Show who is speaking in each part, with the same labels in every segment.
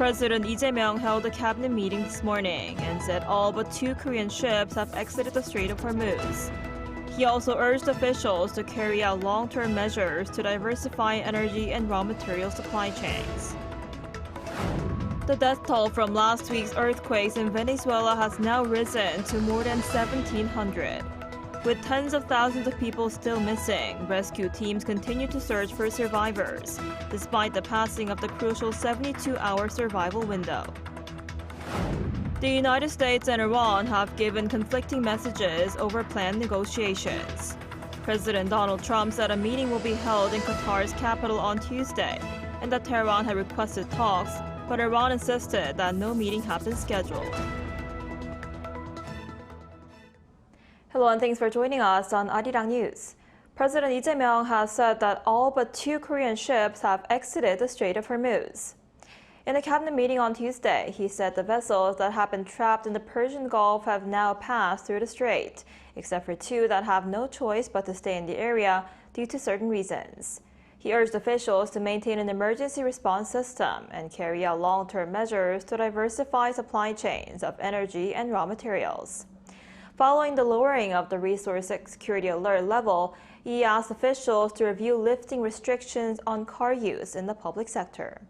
Speaker 1: President Lee Jae-myung held a cabinet meeting this morning and said all but 2 Korean ships have exited the Strait of Hormuz. He also urged officials to carry out long-term measures to diversify energy and raw material supply chains. The death toll from last week's earthquakes in Venezuela has now risen to more than 1,700. With tens of thousands of people still missing, rescue teams continue to search for survivors, despite the passing of the crucial 72-hour survival window. The United States and Iran have given conflicting messages over planned negotiations. President Donald Trump said a meeting will be held in Qatar's capital on Tuesday, and that Tehran had requested talks, but Iran insisted that no meeting had been scheduled. Hello and thanks for joining us on Arirang News. President Lee Jae-myung has said that all but 2 Korean ships have exited the Strait of Hormuz. In a cabinet meeting on Tuesday, he said the vessels that have been trapped in the Persian Gulf have now passed through the strait, except for 2 that have no choice but to stay in the area due to certain reasons. He urged officials to maintain an emergency response system and carry out long-term measures to diversify supply chains of energy and raw materials. Following the lowering of the resource security alert level, he asked officials to review lifting restrictions on car use in the public sector.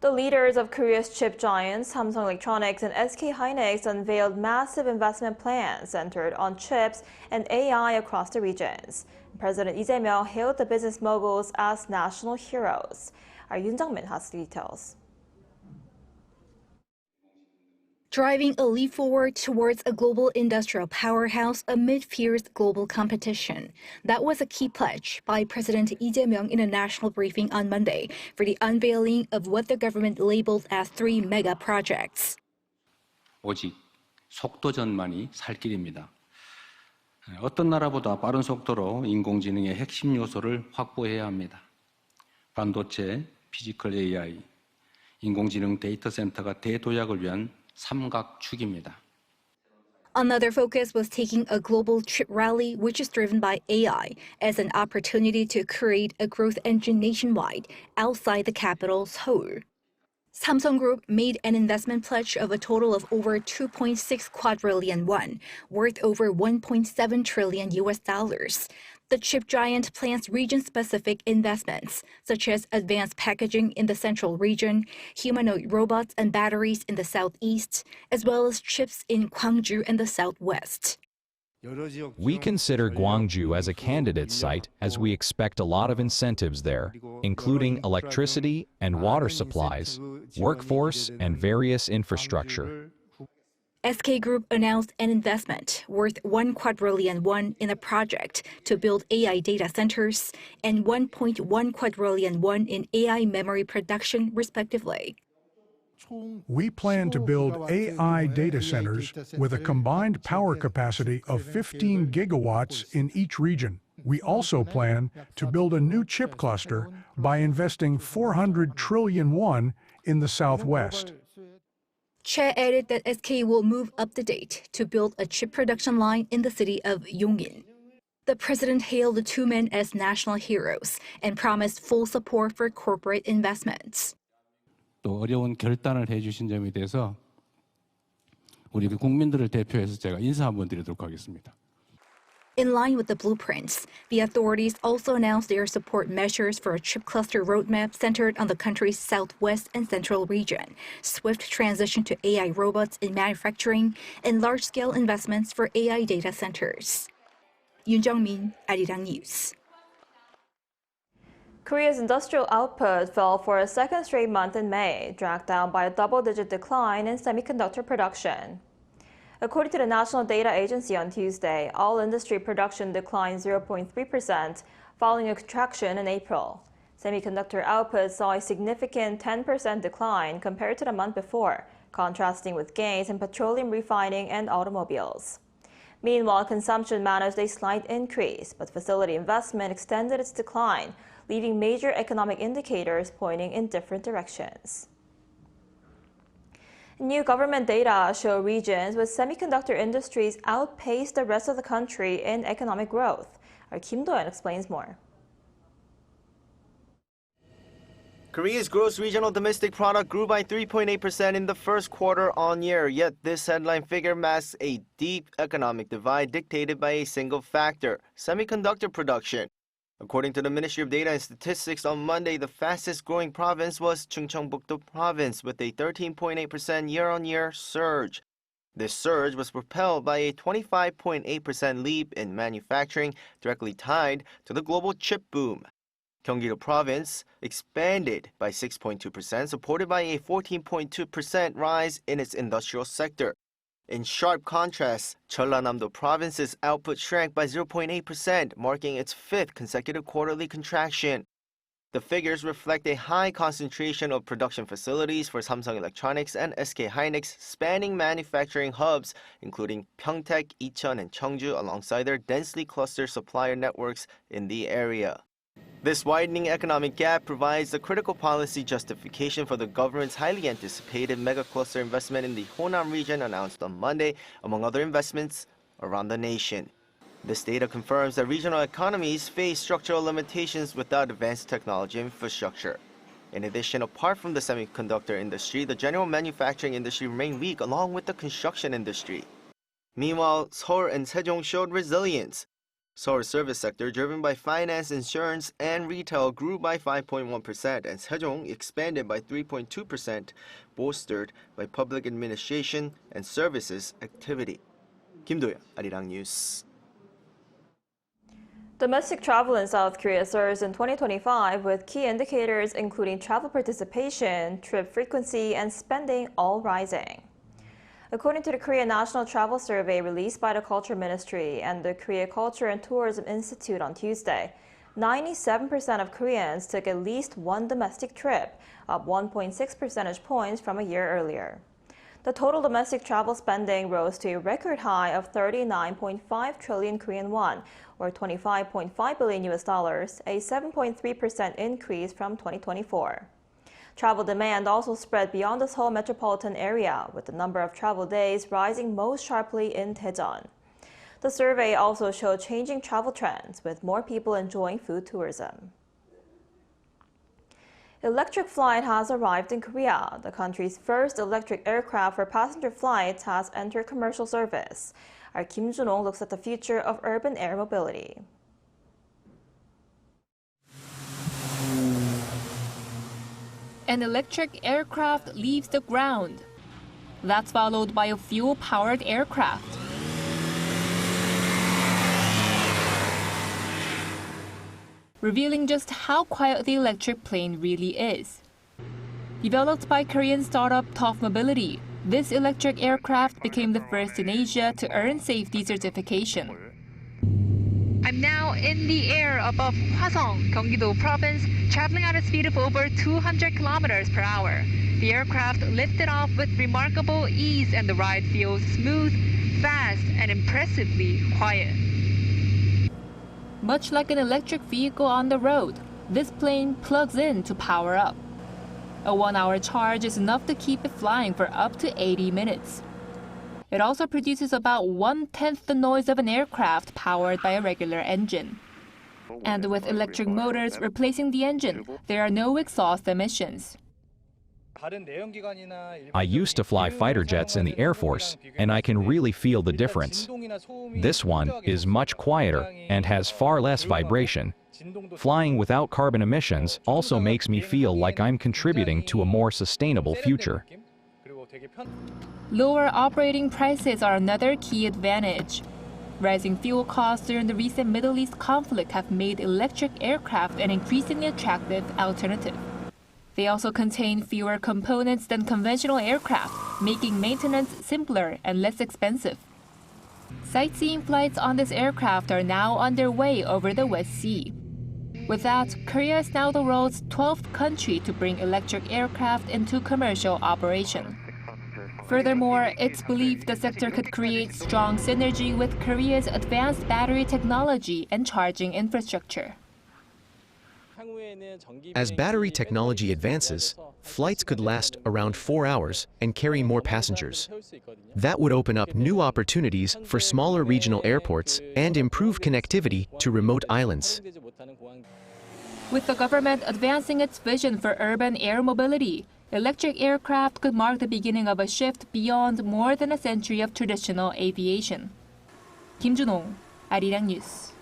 Speaker 1: The leaders of Korea's chip giants, Samsung Electronics and SK hynix, unveiled massive investment plans centered on chips and AI across the regions. President Lee Jae-myung hailed the business moguls as national heroes. Our Yoon Jung-min has the details.
Speaker 2: Driving a leap forward towards a global industrial powerhouse amid fierce global competition. That was a key pledge by President Lee Jae-myung in a national briefing on Monday for the unveiling of what the government labeled as 3 mega projects.
Speaker 3: 오직 속도전만이 살 길입니다. 어떤 나라보다 빠른 속도로 인공지능의 핵심 요소를 확보해야 합니다. 반도체, 피지컬 AI, 인공지능 데이터 센터가 대도약을 위한 삼각축입니다.
Speaker 2: Another focus was taking a global chip rally, which is driven by AI, as an opportunity to create a growth engine nationwide outside the capital, Seoul. Samsung Group made an investment pledge of a total of over 2.6 quadrillion won, worth over 1.7 trillion US dollars. The chip giant plans region-specific investments, such as advanced packaging in the central region, humanoid robots and batteries in the southeast, as well as chips in Gwangju and the southwest.
Speaker 4: We consider Gwangju as a candidate site as we expect a lot of incentives there, including electricity and water supplies, workforce, and various infrastructure.
Speaker 2: SK Group announced an investment worth 1 quadrillion won in a project to build AI data centers and 1.1 quadrillion won in AI memory production, respectively.
Speaker 5: We plan to build AI data centers with a combined power capacity of 15 gigawatts in each region. We also plan to build a new chip cluster by investing 400 trillion won in the southwest.
Speaker 2: Che added that SK will move up the date to build a chip production line in the city of Yongin. The president hailed the 2 men as national heroes and promised full support for corporate investments.
Speaker 3: 또 어려운 결단을 해주신 점에 대해서 우리 국민들을 대표해서 제가 인사 한번 드리도록 하겠습니다.
Speaker 2: In line with the blueprints, the authorities also announced their support measures for a chip cluster roadmap centered on the country's southwest and central region, swift transition to AI robots in manufacturing, and large-scale investments for AI data centers. Yoon Jung-min, Arirang News.
Speaker 1: Korea's industrial output fell for a second straight month in May, dragged down by a double-digit decline in semiconductor production. According to the National Data Agency on Tuesday, all industry production declined 0.3%, following a contraction in April. Semiconductor output saw a significant 10% decline compared to the month before, contrasting with gains in petroleum refining and automobiles. Meanwhile, consumption managed a slight increase, but facility investment extended its decline, leaving major economic indicators pointing in different directions. New government data show regions with semiconductor industries outpace the rest of the country in economic growth. Our Kim Do-yeon explains more.
Speaker 6: Korea's gross regional domestic product grew by 3.8% in the first quarter on year, yet this headline figure masks a deep economic divide dictated by a single factor, semiconductor production. According to the Ministry of Data and Statistics on Monday, the fastest growing province was Chungcheongbuk-do province with a 13.8% year-on-year surge. This surge was propelled by a 25.8% leap in manufacturing directly tied to the global chip boom. Gyeonggi-do province expanded by 6.2%, supported by a 14.2% rise in its industrial sector. In sharp contrast, Jeollanam-do province's output shrank by 0.8%, marking its fifth consecutive quarterly contraction. The figures reflect a high concentration of production facilities for Samsung Electronics and SK Hynix, spanning manufacturing hubs, including Pyeongtaek, Icheon, and Cheongju, alongside their densely clustered supplier networks in the area. This widening economic gap provides the critical policy justification for the government's highly anticipated mega-cluster investment in the Honam region announced on Monday, among other investments around the nation. This data confirms that regional economies face structural limitations without advanced technology infrastructure. In addition, apart from the semiconductor industry, the general manufacturing industry remained weak along with the construction industry. Meanwhile, Seoul and Sejong showed resilience. Seoul's service sector, driven by finance, insurance, and retail, grew by 5.1%, and Sejong expanded by 3.2%, bolstered by public administration and services activity. Kim Do-yeon, Arirang News.
Speaker 1: Domestic travel in South Korea surged in 2025 with key indicators including travel participation, trip frequency, and spending all rising. According to the Korea National Travel Survey released by the Culture Ministry and the Korea Culture and Tourism Institute on Tuesday, 97% of Koreans took at least one domestic trip, up 1.6 percentage points from a year earlier. The total domestic travel spending rose to a record high of 39.5 trillion Korean won, or $25.5 billion, a 7.3% increase from 2024. Travel demand also spread beyond the Seoul metropolitan area, with the number of travel days rising most sharply in Daejeon. The survey also showed changing travel trends, with more people enjoying food tourism. Electric flight has arrived in Korea. The country's first electric aircraft for passenger flights has entered commercial service. Our Kim Jun-ong looks at the future of urban air mobility.
Speaker 7: An electric aircraft leaves the ground. That's followed by a fuel-powered aircraft. Revealing just how quiet the electric plane really is. Developed by Korean startup Tough Mobility, this electric aircraft became the first in Asia to earn safety certification. I'm now in the air above Hwasong, Gyeonggi-do province, traveling at a speed of over 200 kilometers per hour. The aircraft lifted off with remarkable ease and the ride feels smooth, fast, and impressively quiet. Much like an electric vehicle on the road, this plane plugs in to power up. A 1-hour charge is enough to keep it flying for up to 80 minutes. It also produces about 1/10 the noise of an aircraft powered by a regular engine. And with electric motors replacing the engine, there are no exhaust emissions.
Speaker 4: I used to fly fighter jets in the Air Force, and I can really feel the difference. This one is much quieter and has far less vibration. Flying without carbon emissions also makes me feel like I'm contributing to a more sustainable future.
Speaker 7: Lower operating prices are another key advantage. Rising fuel costs during the recent Middle East conflict have made electric aircraft an increasingly attractive alternative. They also contain fewer components than conventional aircraft, making maintenance simpler and less expensive. Sightseeing flights on this aircraft are now underway over the West Sea. With that, Korea is now the world's 12th country to bring electric aircraft into commercial operation. Furthermore, it's believed the sector could create strong synergy with Korea's advanced battery technology and charging infrastructure.
Speaker 8: As battery technology advances, flights could last around 4 hours and carry more passengers. That would open up new opportunities for smaller regional airports and improve connectivity to remote islands.
Speaker 7: With the government advancing its vision for urban air mobility, electric aircraft could mark the beginning of a shift beyond more than a century of traditional aviation. Kim Jun-ong, Arirang News.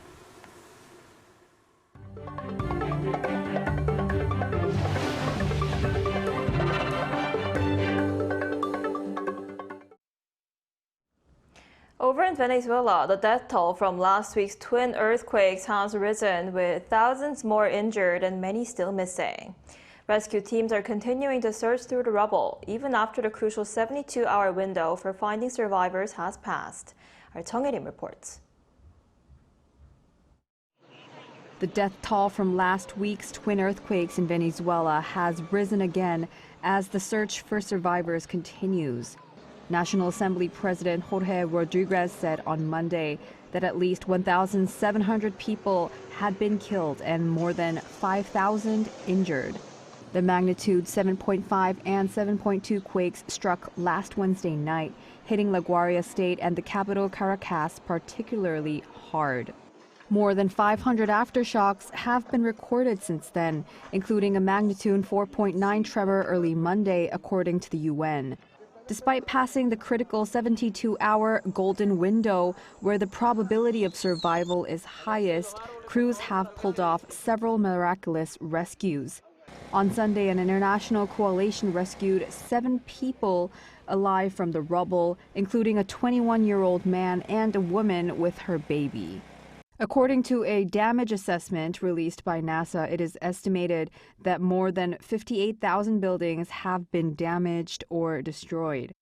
Speaker 1: Over in Venezuela, the death toll from last week's twin earthquakes has risen, with thousands more injured and many still missing. Rescue teams are continuing to search through the rubble, even after the crucial 72-hour window for finding survivors has passed. Our Chung Il-im reports.
Speaker 9: The death toll from last week's twin earthquakes in Venezuela has risen again as the search for survivors continues. National Assembly President Jorge Rodriguez said on Monday that at least 1,700 people had been killed and more than 5,000 injured. The magnitude 7.5 and 7.2 quakes struck last Wednesday night, hitting La Guaira state and the capital Caracas particularly hard. More than 500 aftershocks have been recorded since then, including a magnitude 4.9 tremor early Monday, according to the UN. Despite passing the critical 72-hour golden window where the probability of survival is highest, crews have pulled off several miraculous rescues. On Sunday, an international coalition rescued 7 people alive from the rubble, including a 21-year-old man and a woman with her baby. According to a damage assessment released by NASA, it is estimated that more than 58,000 buildings have been damaged or destroyed.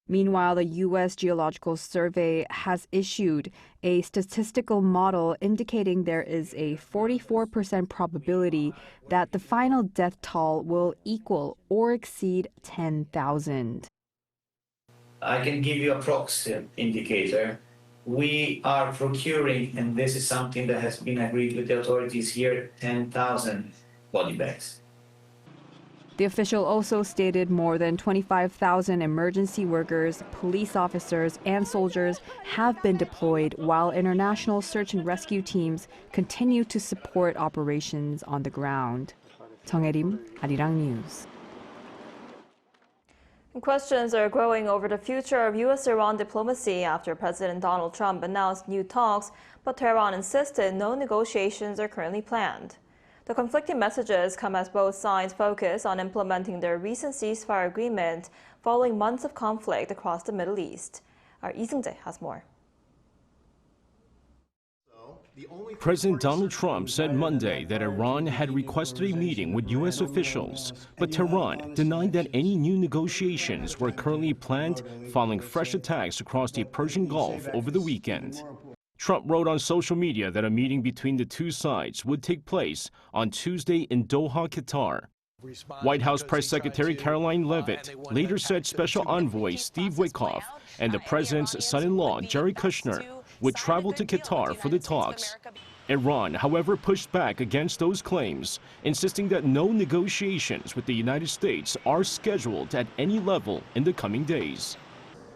Speaker 9: Meanwhile, the U.S. Geological Survey has issued a statistical model indicating there is a 44% probability that the final death toll will equal or exceed 10,000.
Speaker 10: I can give you a proxy indicator. We are procuring, and this is something that has been agreed with the authorities here, 10,000 body bags.
Speaker 9: The official also stated more than 25,000 emergency workers, police officers, and soldiers have been deployed, while international search and rescue teams continue to support operations on the ground. Chung Il-im, Arirang News.
Speaker 1: Questions are growing over the future of U.S.-Iran diplomacy after President Donald Trump announced new talks, but Tehran insisted no negotiations are currently planned. The conflicting messages come as both sides focus on implementing their recent ceasefire agreement following months of conflict across the Middle East. Our Lee Seung-jae has more.
Speaker 11: President Donald Trump said Monday that Iran had requested a meeting with U.S. officials, but Tehran denied that any new negotiations were currently planned following fresh attacks across the Persian Gulf over the weekend. Trump wrote on social media that a meeting between the two sides would take place on Tuesday in Doha, Qatar. White House Press Secretary Caroline Leavitt later said Special Envoy Steve Witkoff and the president's son-in-law Jared Kushner would travel to Qatar for the talks. Iran, however, pushed back against those claims, insisting that no negotiations with the United States are scheduled at any level in the coming days.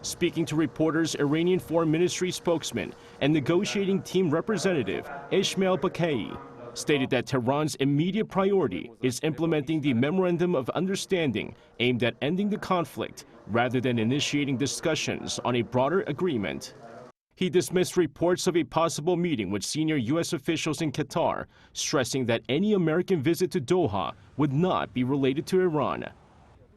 Speaker 11: Speaking to reporters, Iranian Foreign Ministry spokesman and negotiating team representative Ismail Bakai stated that Tehran's immediate priority is implementing the Memorandum of Understanding aimed at ending the conflict rather than initiating discussions on a broader agreement. He dismissed reports of a possible meeting with senior U.S. officials in Qatar, stressing that any American visit to Doha would not be related to Iran.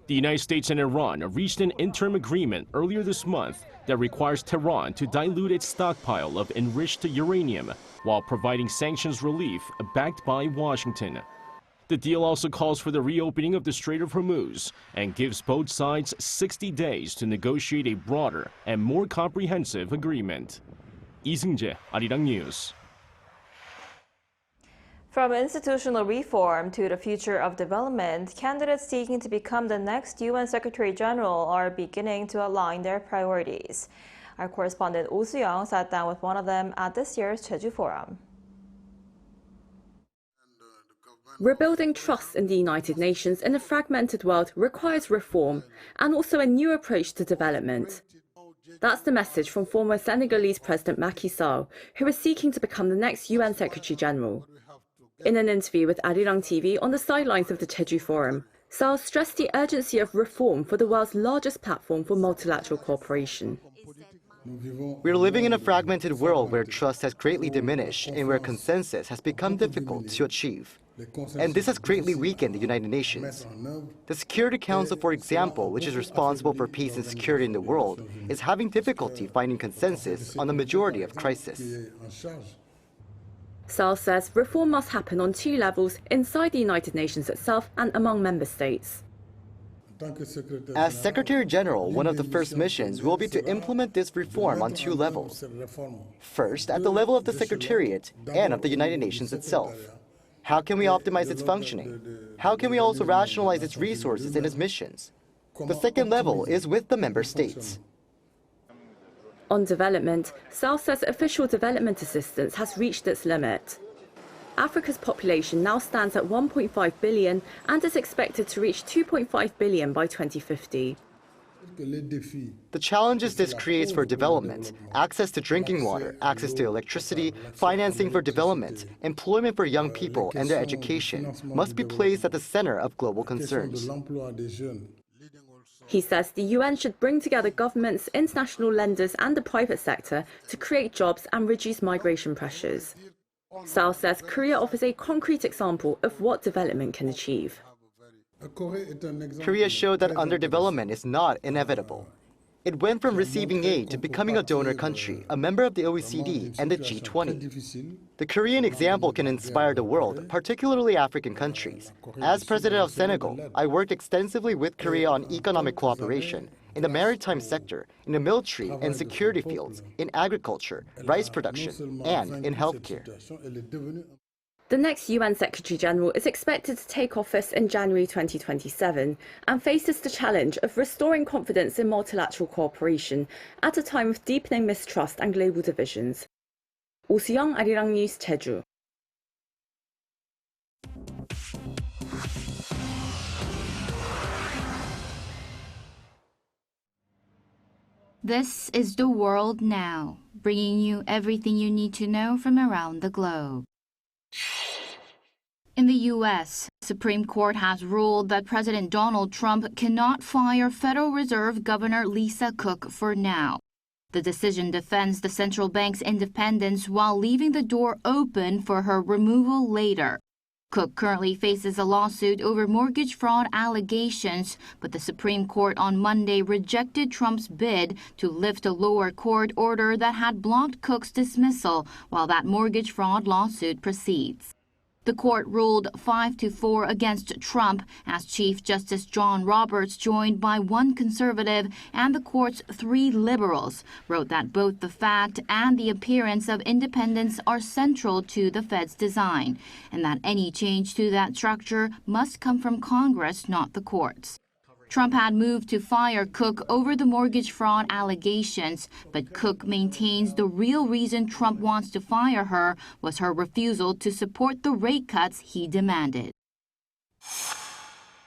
Speaker 11: The United States and Iran reached an interim agreement earlier this month that requires Tehran to dilute its stockpile of enriched uranium while providing sanctions relief backed by Washington. The deal also calls for the reopening of the Strait of Hormuz and gives both sides 60 days to negotiate a broader and more comprehensive agreement. Lee Seung-jae, Arirang News.
Speaker 1: From institutional reform to the future of development, candidates seeking to become the next UN Secretary General are beginning to align their priorities. Our correspondent Oh Soo-young sat down with one of them at this year's Jeju Forum.
Speaker 12: Rebuilding trust in the United Nations in a fragmented world requires reform and also a new approach to development. That's the message from former Senegalese President Macky Sall, who is seeking to become the next UN Secretary General. In an interview with Arirang TV on the sidelines of the Jeju Forum, Sall stressed the urgency of reform for the world's largest platform for multilateral cooperation.
Speaker 13: We're living in a fragmented world where trust has greatly diminished and where consensus has become difficult to achieve. And this has greatly weakened the United Nations. The Security Council, for example, which is responsible for peace and security in the world, is having difficulty finding consensus on the majority of crises.
Speaker 12: Sall says reform must happen on two levels, inside the United Nations itself and among member states.
Speaker 13: As Secretary General, one of the first missions will be to implement this reform on two levels. First, at the level of the Secretariat and of the United Nations itself. How can we optimize its functioning? How can we also rationalize its resources and its missions? The second level is with the member states.
Speaker 12: On development, Sall says official development assistance has reached its limit. Africa's population now stands at 1.5 billion and is expected to reach 2.5 billion by 2050.
Speaker 13: The challenges this creates for development, access to drinking water, access to electricity, financing for development, employment for young people and their education must be placed at the center of global concerns.
Speaker 12: He says the UN should bring together governments, international lenders and the private sector to create jobs and reduce migration pressures. Sall says Korea offers a concrete example of what development can achieve.
Speaker 13: Korea showed that underdevelopment is not inevitable. It went from receiving aid to becoming a donor country, a member of the OECD and the G20. The Korean example can inspire the world, particularly African countries. As president of Senegal, I worked extensively with Korea on economic cooperation, in the maritime sector, in the military and security fields, in agriculture, rice production, and in healthcare.
Speaker 12: The next UN Secretary General is expected to take office in January 2027 and faces the challenge of restoring confidence in multilateral cooperation at a time of deepening mistrust and global divisions. Oh Soo-young, Arirang News, Jeju.
Speaker 14: This is The World Now, bringing you everything you need to know from around the globe. In the U.S., Supreme Court has ruled that President Donald Trump cannot fire Federal Reserve Governor Lisa Cook for now. The decision defends the central bank's independence while leaving the door open for her removal later. Cook currently faces a lawsuit over mortgage fraud allegations, but the Supreme Court on Monday rejected Trump's bid to lift a lower court order that had blocked Cook's dismissal while that mortgage fraud lawsuit proceeds. The court ruled 5-4 against Trump as Chief Justice John Roberts, joined by one conservative and the court's 3 liberals, wrote that both the fact and the appearance of independence are central to the Fed's design, and that any change to that structure must come from Congress, not the courts. Trump had moved to fire Cook over the mortgage fraud allegations, but Cook maintains the real reason Trump wants to fire her was her refusal to support the rate cuts he demanded.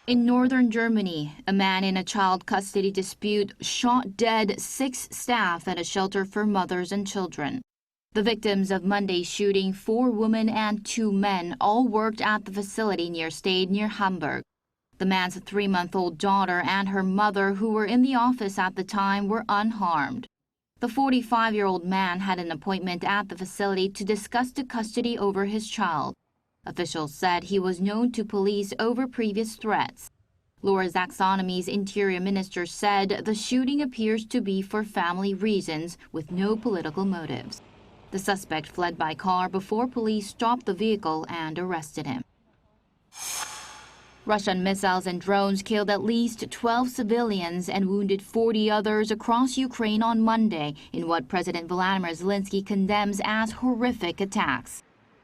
Speaker 14: In northern Germany, a man in a child custody dispute shot dead 6 staff at a shelter for mothers and children. The victims of Monday's shooting, 4 women and 2 men, all worked at the facility near Hamburg. The man's 3-month-old daughter and her mother, who were in the office at the time, were unharmed. The 45-year-old man had an appointment at the facility to discuss the custody over his child. Officials said he was known to police over previous threats. Laura Zaxonomy's interior minister said the shooting appears to be for family reasons with no political motives. The suspect fled by car before police stopped the vehicle and arrested him. Russian missiles and drones killed at least 12 civilians and wounded 40 others across Ukraine on Monday in what President Volodymyr Zelensky condemns as horrific attacks.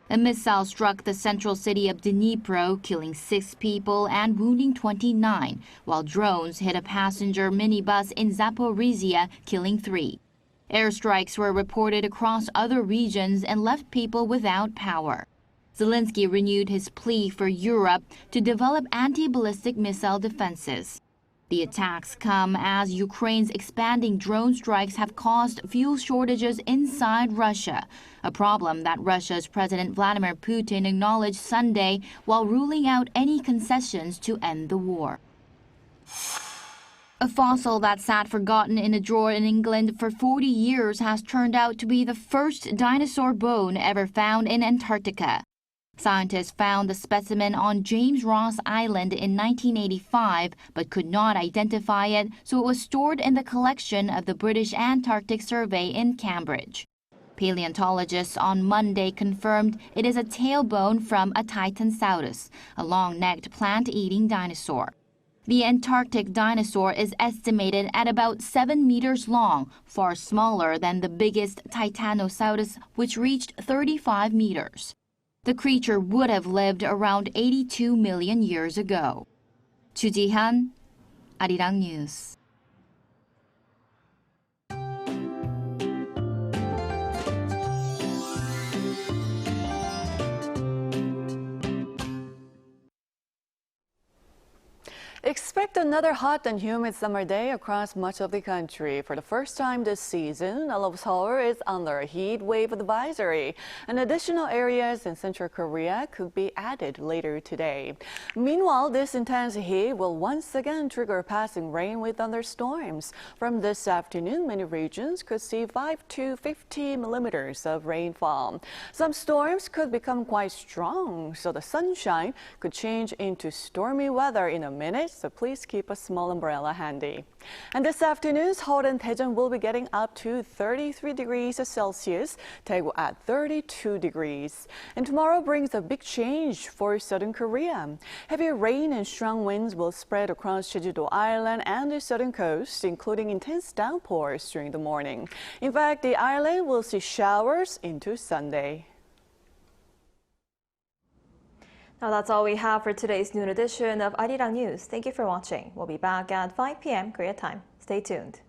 Speaker 14: A missile struck the central city of Dnipro, killing 6 people and wounding 29, while drones hit a passenger minibus in Zaporizhia, killing 3. Airstrikes were reported across other regions and left people without power. Zelensky renewed his plea for Europe to develop anti-ballistic missile defenses. The The attacks come as Ukraine's expanding drone strikes have caused fuel shortages inside Russia, a problem that Russia's President Vladimir Putin acknowledged Sunday while ruling out any concessions to end the war. A fossil that sat forgotten in a drawer in England for 40 years has turned out to be the first dinosaur bone ever found in Antarctica. Scientists found the specimen on James Ross Island in 1985 but could not identify it, so it was stored in the collection of the British Antarctic Survey in Cambridge. Paleontologists on Monday confirmed it is a tailbone from a Titanosaurus, a long-necked plant-eating dinosaur. The Antarctic dinosaur is estimated at about 7 meters long, far smaller than the biggest Titanosaurus, which reached 35 meters. The creature would have lived around 82 million years ago. Chu Ji-han, Arirang News.
Speaker 15: Expect another hot and humid summer day across much of the country. For the first time this season, all of Seoul is under a heat wave advisory, and additional areas in central Korea could be added later today. Meanwhile, this intense heat will once again trigger passing rain with thunderstorms. From this afternoon, many regions could see 5 to 50 millimeters of rainfall. Some storms could become quite strong, so the sunshine could change into stormy weather in a minute. So please keep a small umbrella handy. And this afternoon, Seoul and Daejeon will be getting up to 33 degrees Celsius, Daegu at 32 degrees. And tomorrow brings a big change for southern Korea. Heavy rain and strong winds will spread across Jeju-do Island and the southern coast, including intense downpours during the morning. In fact, the island will see showers into Sunday.
Speaker 1: Now that's all we have for today's noon edition of Arirang News. Thank you for watching. We'll be back at 5 p.m. Korea time. Stay tuned.